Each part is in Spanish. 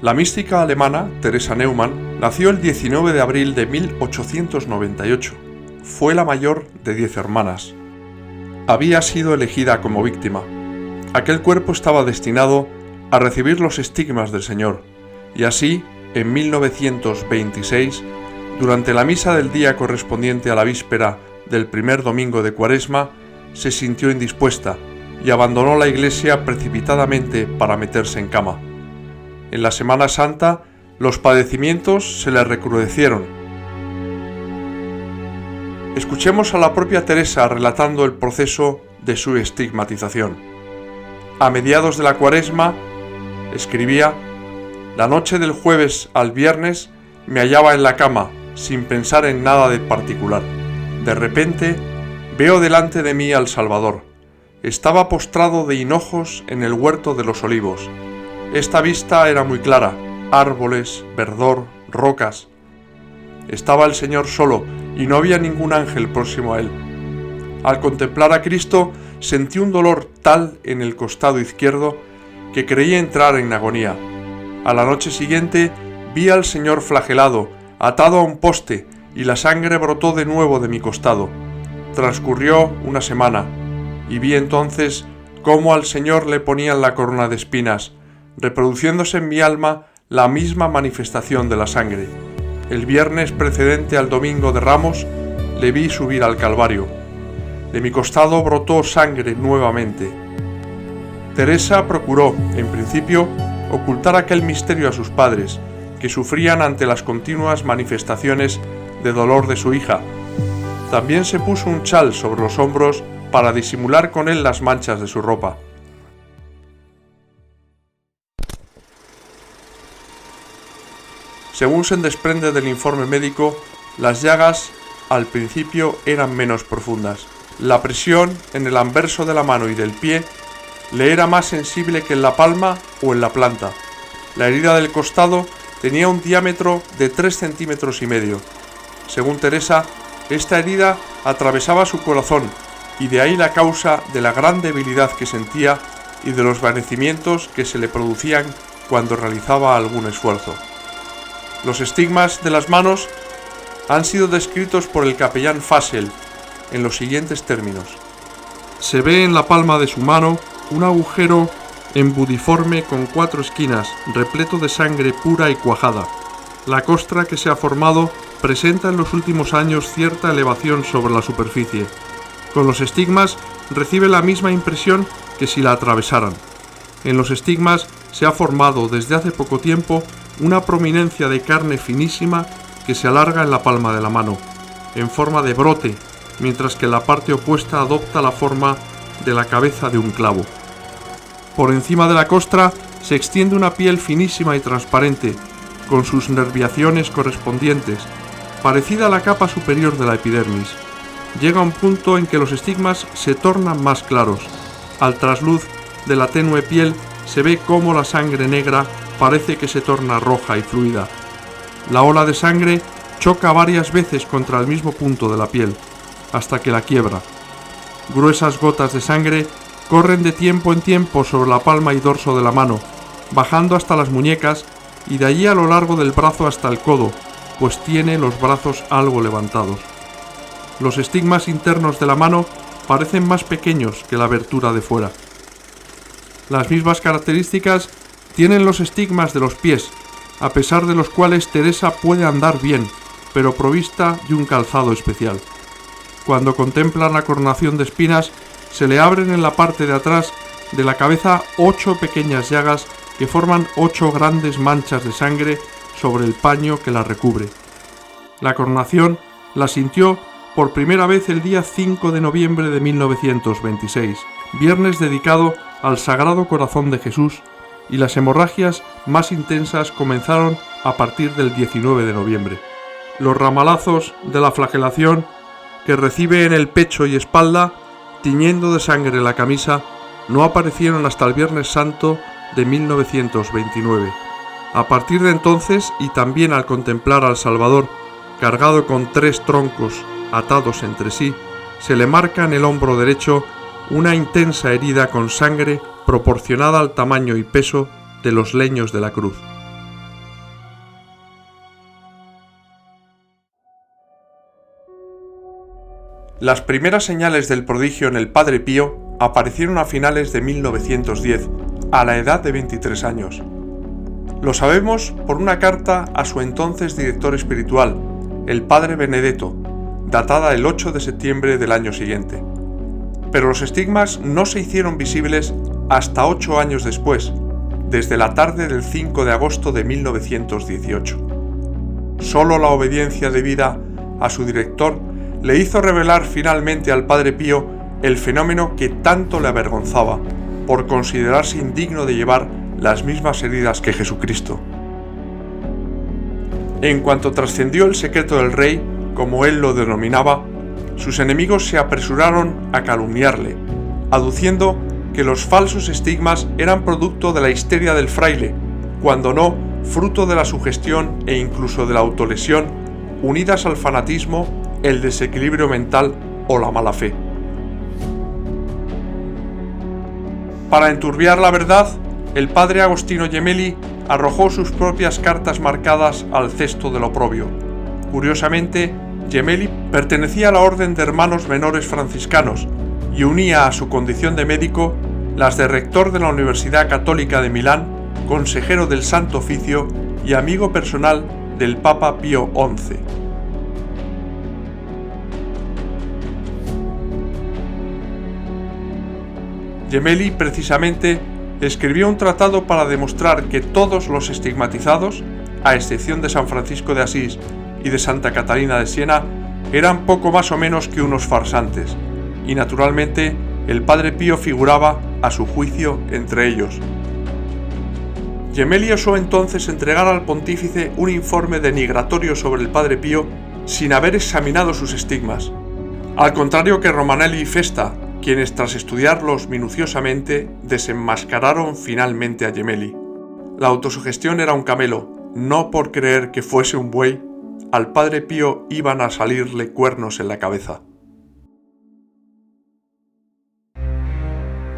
La mística alemana Teresa Neumann nació el 19 de abril de 1898. Fue la mayor de 10 hermanas. Había sido elegida como víctima. Aquel cuerpo estaba destinado a recibir los estigmas del Señor, y así, en 1926, durante la misa del día correspondiente a la víspera del primer domingo de Cuaresma, se sintió indispuesta y abandonó la iglesia precipitadamente para meterse en cama. En la Semana Santa, los padecimientos se le recrudecieron. Escuchemos a la propia Teresa relatando el proceso de su estigmatización. A mediados de la Cuaresma, escribía: la noche del jueves al viernes me hallaba en la cama, sin pensar en nada de particular. De repente, veo delante de mí al Salvador. Estaba postrado de hinojos en el huerto de los Olivos. Esta vista era muy clara: árboles, verdor, rocas. Estaba el Señor solo y no había ningún ángel próximo a él. Al contemplar a Cristo, sentí un dolor tal en el costado izquierdo que creí entrar en agonía. A la noche siguiente vi al Señor flagelado, atado a un poste, y la sangre brotó de nuevo de mi costado. Transcurrió una semana, y vi entonces cómo al Señor le ponían la corona de espinas, reproduciéndose en mi alma la misma manifestación de la sangre. El viernes precedente al domingo de Ramos le vi subir al Calvario. De mi costado brotó sangre nuevamente. Teresa procuró, en principio, ocultar aquel misterio a sus padres, que sufrían ante las continuas manifestaciones de dolor de su hija. También se puso un chal sobre los hombros para disimular con él las manchas de su ropa. Según se desprende del informe médico, las llagas al principio eran menos profundas. La presión en el anverso de la mano y del pie le era más sensible que en la palma o en la planta. La herida del costado tenía un diámetro de 3,5 centímetros. Según Teresa, esta herida atravesaba su corazón, y de ahí la causa de la gran debilidad que sentía y de los vanecimientos que se le producían cuando realizaba algún esfuerzo. Los estigmas de las manos han sido descritos por el capellán Fassel en los siguientes términos: se ve en la palma de su mano un agujero embudiforme con 4 esquinas, repleto de sangre pura y cuajada. La costra que se ha formado presenta en los últimos años cierta elevación sobre la superficie. Con los estigmas recibe la misma impresión que si la atravesaran. En los estigmas se ha formado desde hace poco tiempo una prominencia de carne finísima que se alarga en la palma de la mano, en forma de brote, mientras que la parte opuesta adopta la forma de la cabeza de un clavo. Por encima de la costra se extiende una piel finísima y transparente, con sus nerviaciones correspondientes, parecida a la capa superior de la epidermis. Llega un punto en que los estigmas se tornan más claros. Al trasluz de la tenue piel se ve cómo la sangre negra parece que se torna roja y fluida. La ola de sangre choca varias veces contra el mismo punto de la piel, hasta que la quiebra. Gruesas gotas de sangre corren de tiempo en tiempo sobre la palma y dorso de la mano, bajando hasta las muñecas y de allí a lo largo del brazo hasta el codo, pues tiene los brazos algo levantados. Los estigmas internos de la mano parecen más pequeños que la abertura de fuera. Las mismas características tienen los estigmas de los pies, a pesar de los cuales Teresa puede andar bien, pero provista de un calzado especial. Cuando contemplan la coronación de espinas, se le abren en la parte de atrás de la cabeza 8 pequeñas llagas que forman 8 grandes manchas de sangre sobre el paño que la recubre. La coronación la sintió por primera vez el día 5 de noviembre de 1926, viernes dedicado al Sagrado Corazón de Jesús, y las hemorragias más intensas comenzaron a partir del 19 de noviembre. Los ramalazos de la flagelación que recibe en el pecho y espalda, tiñendo de sangre la camisa, no aparecieron hasta el Viernes Santo de 1929. A partir de entonces, y también al contemplar al Salvador cargado con 3 troncos atados entre sí, se le marca en el hombro derecho una intensa herida con sangre proporcionada al tamaño y peso de los leños de la cruz. Las primeras señales del prodigio en el Padre Pío aparecieron a finales de 1910, a la edad de 23 años. Lo sabemos por una carta a su entonces director espiritual, el Padre Benedetto, datada el 8 de septiembre del año siguiente. Pero los estigmas no se hicieron visibles hasta 8 años después, desde la tarde del 5 de agosto de 1918. Solo la obediencia debida a su director le hizo revelar finalmente al Padre Pío el fenómeno que tanto le avergonzaba, por considerarse indigno de llevar las mismas heridas que Jesucristo. En cuanto trascendió el secreto del rey, como él lo denominaba, sus enemigos se apresuraron a calumniarle, aduciendo que los falsos estigmas eran producto de la histeria del fraile, cuando no fruto de la sugestión e incluso de la autolesión, unidas al fanatismo, el desequilibrio mental o la mala fe. Para enturbiar la verdad, el padre Agostino Gemelli arrojó sus propias cartas marcadas al cesto del oprobio. Curiosamente, Gemelli pertenecía a la orden de hermanos menores franciscanos y unía a su condición de médico las de rector de la Universidad Católica de Milán, consejero del Santo Oficio y amigo personal del Papa Pío XI. Gemelli, precisamente, escribió un tratado para demostrar que todos los estigmatizados, a excepción de San Francisco de Asís y de Santa Catalina de Siena, eran poco más o menos que unos farsantes, y naturalmente el Padre Pío figuraba, a su juicio, entre ellos. Gemelli osó entonces entregar al pontífice un informe denigratorio sobre el Padre Pío sin haber examinado sus estigmas, al contrario que Romanelli y Festa, quienes tras estudiarlos minuciosamente desenmascararon finalmente a Gemelli. La autosugestión era un camelo, no por creer que fuese un buey, al Padre Pío iban a salirle cuernos en la cabeza.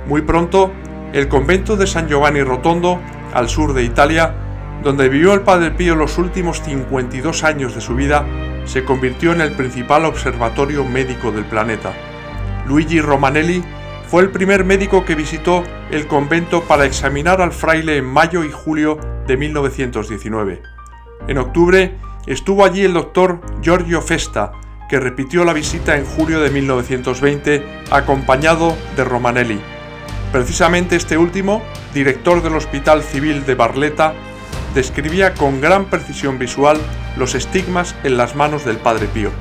Muy pronto, el convento de San Giovanni Rotondo, al sur de Italia, donde vivió el Padre Pío los últimos 52 años de su vida, se convirtió en el principal observatorio médico del planeta. Luigi Romanelli fue el primer médico que visitó el convento para examinar al fraile en mayo y julio de 1919. En octubre estuvo allí el doctor Giorgio Festa, que repitió la visita en julio de 1920 acompañado de Romanelli. Precisamente este último, director del Hospital Civil de Barletta, describía con gran precisión visual los estigmas en las manos del Padre Pío.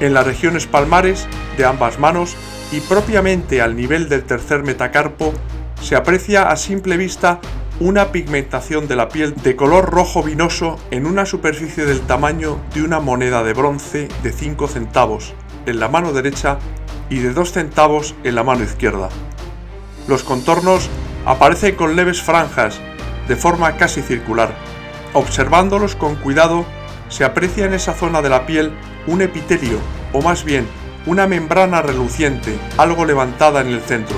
En las regiones palmares de ambas manos y propiamente al nivel del tercer metacarpo se aprecia a simple vista una pigmentación de la piel de color rojo vinoso en una superficie del tamaño de una moneda de bronce de 5 centavos en la mano derecha y de 2 centavos en la mano izquierda. Los contornos aparecen con leves franjas, de forma casi circular. Observándolos con cuidado, se aprecia en esa zona de la piel un epitelio, o más bien, una membrana reluciente, algo levantada en el centro.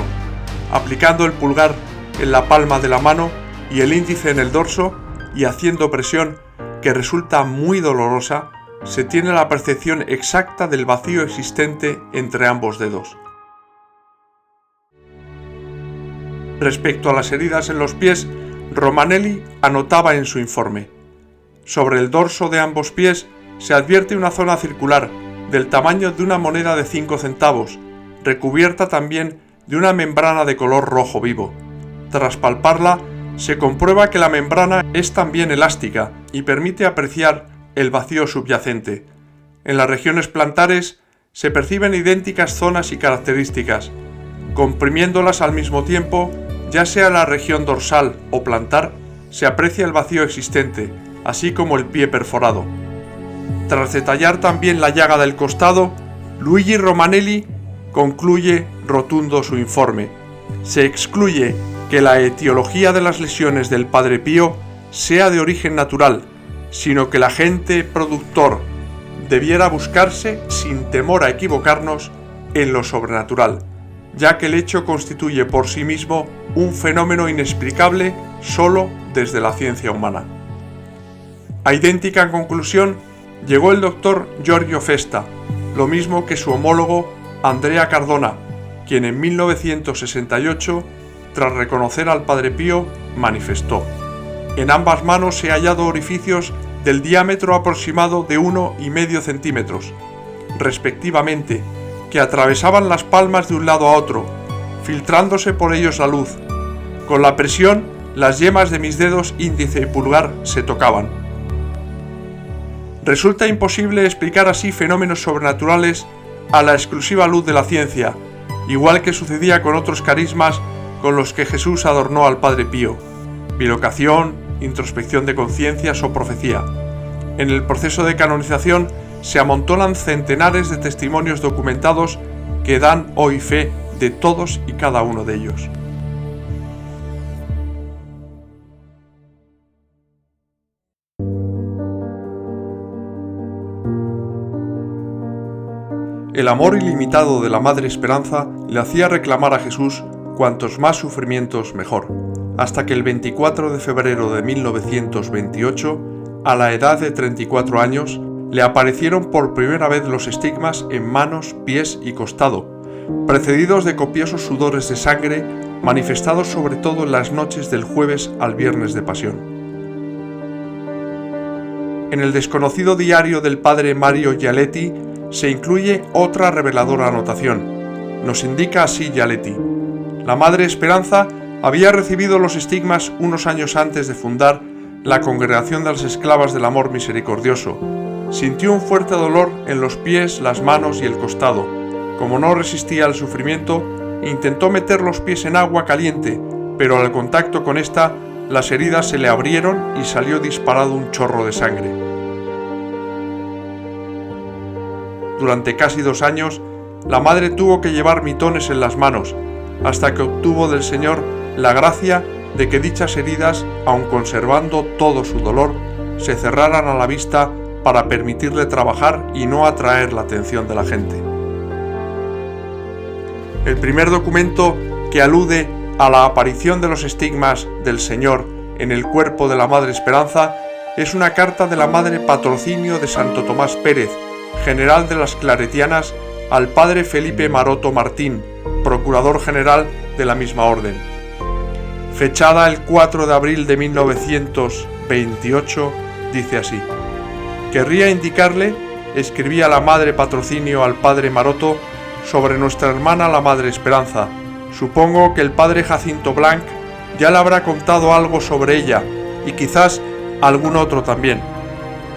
Aplicando el pulgar en la palma de la mano y el índice en el dorso, y haciendo presión, que resulta muy dolorosa, se tiene la percepción exacta del vacío existente entre ambos dedos. Respecto a las heridas en los pies, Romanelli anotaba en su informe: sobre el dorso de ambos pies se advierte una zona circular del tamaño de una moneda de 5 centavos, recubierta también de una membrana de color rojo vivo. Tras palparla, se comprueba que la membrana es también elástica y permite apreciar el vacío subyacente. En las regiones plantares se perciben idénticas zonas y características. Comprimiéndolas al mismo tiempo, ya sea en la región dorsal o plantar, se aprecia el vacío existente, así como el pie perforado. Tras detallar también la llaga del costado, Luigi Romanelli concluye rotundo su informe. Se excluye que la etiología de las lesiones del Padre Pío sea de origen natural, sino que el agente productor debiera buscarse, sin temor a equivocarnos, en lo sobrenatural, ya que el hecho constituye por sí mismo un fenómeno inexplicable solo desde la ciencia humana. A idéntica conclusión llegó el doctor Giorgio Festa, lo mismo que su homólogo Andrea Cardona, quien en 1968, tras reconocer al Padre Pío, manifestó: en ambas manos he hallado orificios del diámetro aproximado de 1,5 centímetros, respectivamente, que atravesaban las palmas de un lado a otro, filtrándose por ellos la luz. Con la presión, las yemas de mis dedos índice y pulgar se tocaban. Resulta imposible explicar así fenómenos sobrenaturales a la exclusiva luz de la ciencia, igual que sucedía con otros carismas con los que Jesús adornó al Padre Pío: bilocación, introspección de conciencias o profecía. En el proceso de canonización se amontonan centenares de testimonios documentados que dan hoy fe de todos y cada uno de ellos. El amor ilimitado de la Madre Esperanza le hacía reclamar a Jesús cuantos más sufrimientos mejor, hasta que el 24 de febrero de 1928, a la edad de 34 años, le aparecieron por primera vez los estigmas en manos, pies y costado, precedidos de copiosos sudores de sangre manifestados sobre todo en las noches del jueves al viernes de Pasión. En el desconocido diario del padre Mario Gialetti se incluye otra reveladora anotación. Nos indica así Gialetti: la Madre Esperanza había recibido los estigmas unos años antes de fundar la Congregación de las Esclavas del Amor Misericordioso. Sintió un fuerte dolor en los pies, las manos y el costado. Como no resistía al sufrimiento, intentó meter los pies en agua caliente, pero al contacto con esta, las heridas se le abrieron y salió disparado un chorro de sangre. Durante casi 2 años, la madre tuvo que llevar mitones en las manos, hasta que obtuvo del Señor la gracia de que dichas heridas, aun conservando todo su dolor, se cerraran a la vista para permitirle trabajar y no atraer la atención de la gente. El primer documento que alude a la aparición de los estigmas del Señor en el cuerpo de la Madre Esperanza es una carta de la Madre Patrocinio de Santo Tomás Pérez, general de las Claretianas, al padre Felipe Maroto Martín, procurador general de la misma orden. Fechada el 4 de abril de 1928, dice así: querría indicarle, escribía la Madre Patrocinio al padre Maroto, sobre nuestra hermana la Madre Esperanza. Supongo que el padre Jacinto Blanc ya le habrá contado algo sobre ella, y quizás algún otro también.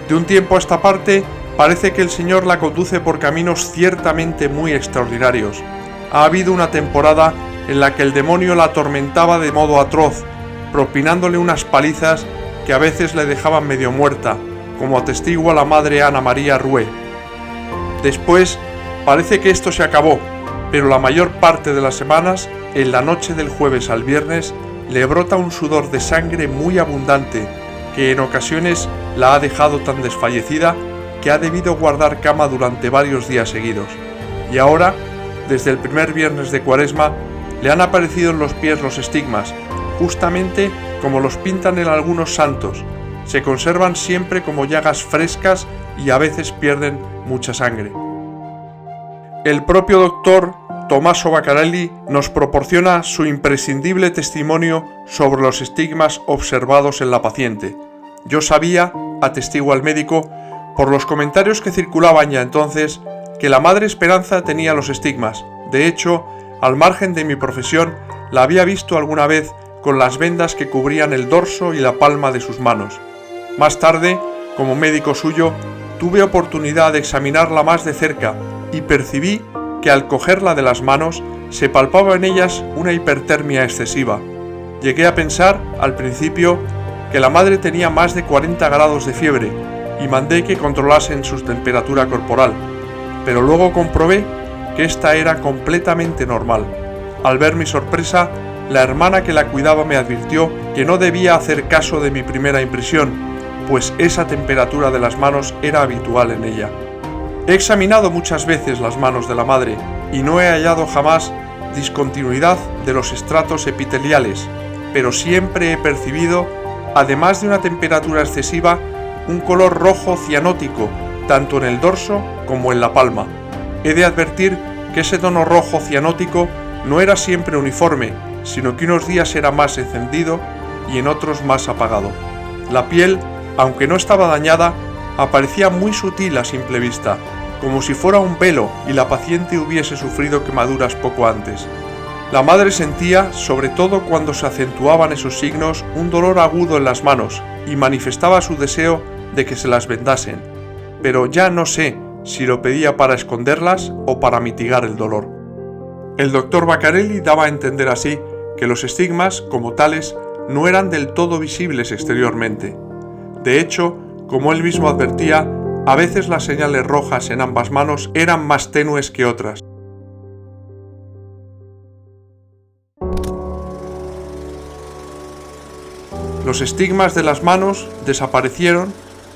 De un tiempo a esta parte, parece que el Señor la conduce por caminos ciertamente muy extraordinarios. Ha habido una temporada en la que el demonio la atormentaba de modo atroz, propinándole unas palizas que a veces le dejaban medio muerta, como atestigua la madre Ana María Rue. Después, parece que esto se acabó, pero la mayor parte de las semanas, en la noche del jueves al viernes, le brota un sudor de sangre muy abundante, que en ocasiones la ha dejado tan desfallecida que ha debido guardar cama durante varios días seguidos. Y ahora, desde el primer viernes de Cuaresma, le han aparecido en los pies los estigmas, justamente como los pintan en algunos santos. Se conservan siempre como llagas frescas y a veces pierden mucha sangre. El propio doctor Tommaso Baccarelli nos proporciona su imprescindible testimonio sobre los estigmas observados en la paciente. Yo sabía, atestigua el médico, por los comentarios que circulaban ya entonces, que la Madre Esperanza tenía los estigmas. De hecho, al margen de mi profesión, la había visto alguna vez con las vendas que cubrían el dorso y la palma de sus manos. Más tarde, como médico suyo, tuve oportunidad de examinarla más de cerca y percibí que al cogerla de las manos se palpaba en ellas una hipertermia excesiva. Llegué a pensar, al principio, que la madre tenía más de 40 grados de fiebre y mandé que controlasen su temperatura corporal, pero luego comprobé que esta era completamente normal. Al ver mi sorpresa, la hermana que la cuidaba me advirtió que no debía hacer caso de mi primera impresión, pues esa temperatura de las manos era habitual en ella. He examinado muchas veces las manos de la madre y no he hallado jamás discontinuidad de los estratos epiteliales, pero siempre he percibido, además de una temperatura excesiva, un color rojo cianótico, tanto en el dorso como en la palma. He de advertir que ese tono rojo cianótico no era siempre uniforme, sino que unos días era más encendido y en otros más apagado. La piel, aunque no estaba dañada, aparecía muy sutil a simple vista, como si fuera un velo y la paciente hubiese sufrido quemaduras poco antes. La madre sentía, sobre todo cuando se acentuaban esos signos, un dolor agudo en las manos y manifestaba su deseo de que se las vendasen, pero ya no sé si lo pedía para esconderlas o para mitigar el dolor. El doctor Vaccarelli daba a entender así que los estigmas, como tales, no eran del todo visibles exteriormente. De hecho, como él mismo advertía, a veces las señales rojas en ambas manos eran más tenues que otras. Los estigmas de las manos desaparecieron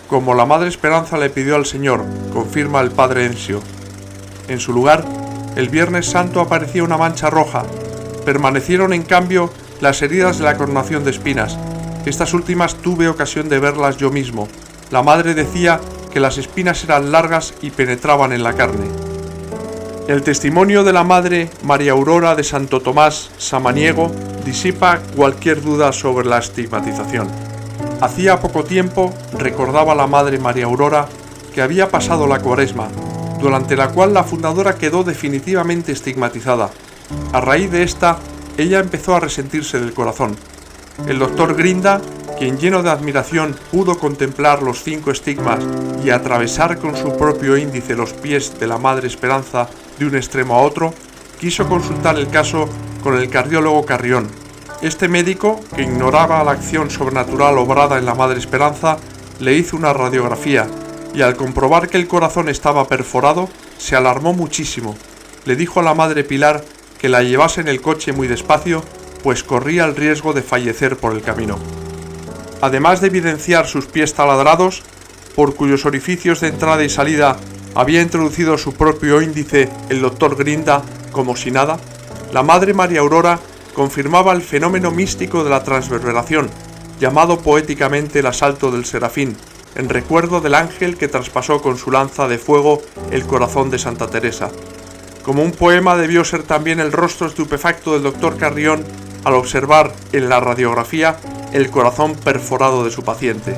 como la Madre Esperanza le pidió al Señor, confirma el padre Enzio. En su lugar, el Viernes Santo apareció una mancha roja. Permanecieron, en cambio, las heridas de la coronación de espinas. Estas últimas tuve ocasión de verlas yo mismo. La madre decía que las espinas eran largas y penetraban en la carne. El testimonio de la madre María Aurora de Santo Tomás Samaniego disipa cualquier duda sobre la estigmatización. Hacía poco tiempo, recordaba la madre María Aurora, que había pasado la Cuaresma, durante la cual la fundadora quedó definitivamente estigmatizada. A raíz de esta, ella empezó a resentirse del corazón. El doctor Grinda, quien lleno de admiración pudo contemplar los 5 estigmas y atravesar con su propio índice los pies de la Madre Esperanza de un extremo a otro, quiso consultar el caso con el cardiólogo Carrión. Este médico, que ignoraba la acción sobrenatural obrada en la Madre Esperanza, le hizo una radiografía y al comprobar que el corazón estaba perforado, se alarmó muchísimo. Le dijo a la Madre Pilar que la llevase en el coche muy despacio, pues corría el riesgo de fallecer por el camino. Además de evidenciar sus pies taladrados, por cuyos orificios de entrada y salida había introducido su propio índice el doctor Grinda como si nada, la Madre María Aurora confirmaba el fenómeno místico de la transverberación, llamado poéticamente el asalto del serafín, en recuerdo del ángel que traspasó con su lanza de fuego el corazón de Santa Teresa. Como un poema debió ser también el rostro estupefacto del doctor Carrión al observar en la radiografía el corazón perforado de su paciente.